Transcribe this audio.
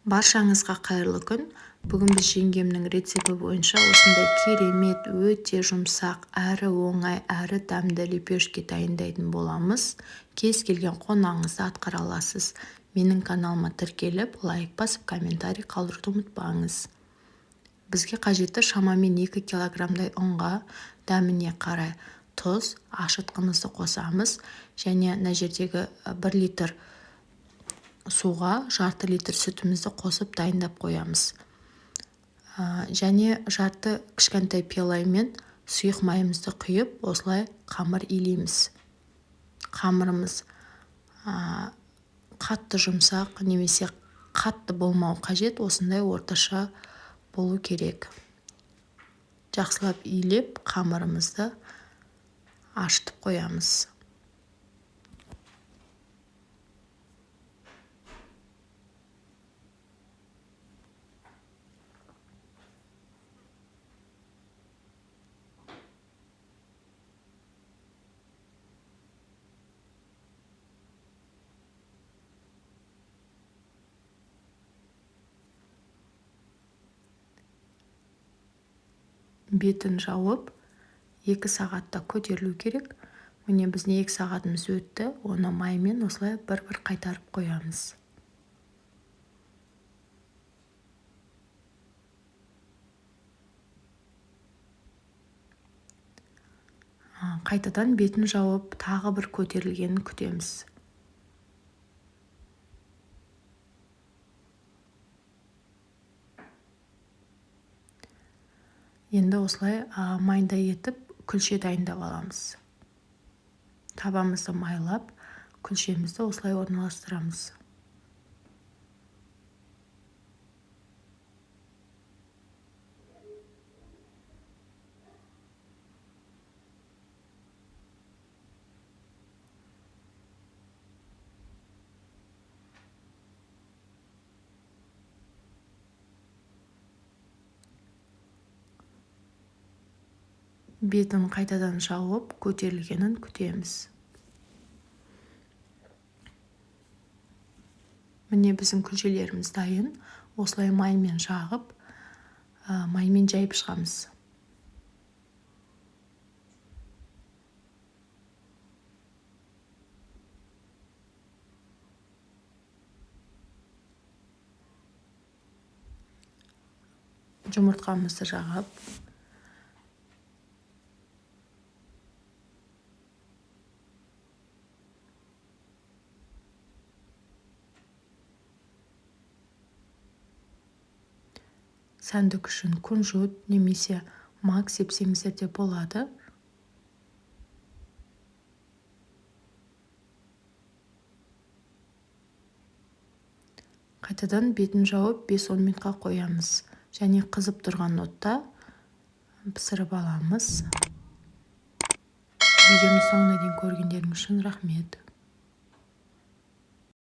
Баршаңызға қайырлы күн. Бүгін біз жеңгемнің рецепті бойынша осындай керемет, өте жұмсақ, әрі оңай, әрі дәмді лепешке дайындайтын боламыз. Кез келген қонағыңызды атқара аласыз. Менің каналыма тіркеліп, лайк басып, комментарий қалдыруды ұмытпаңыз. Бізге қажетті шамамен 2 килограммдай ұнға, дәміне қарай тұз, ашытқымызды қосамыз. Және мына жердегі 1 литр суға жарты литр сүтімізді қосып дайындап қоямыз. Және жарты кішкентай пиалаймен сұйық майымызды құйып, осылай қамыр илейміз. Қамырымыз қатты жұмсақ немесе қатты болмау қажет, осындай орташа болу керек. Жақсылап илеп, қамырымызды ашытып қоямыз. Бетін жауып, 2 сағатта көтерілу керек. Міне біздің 2 сағатымыз өтті. Оны маймен осылай бір-бір қайтарып қоямыз. Қайтадан бетін жауып, тағы бір көтерілгенін күтеміз. Енді осылай майдай етіп, күлше дайындап аламыз. Табамызды майлап, күлшемізді осылай орналастырамыз. Бетін қайтадан жауып, көтерілгенін күтеміз. Міне біздің күлшелеріміз дайын. Осылай маймен жағып, маймен жайып шығамыз. Жұмыртқамызды жағып, сәндік үшін күнжіт немесе мак сепсеңіздер де болады. Қайтадан бетін жауып 5-10 минутқа қоямыз. Және қызып тұрған отта пісіріп аламыз. Видеоны соңына дейін көргендеріңіз үшін рахмет.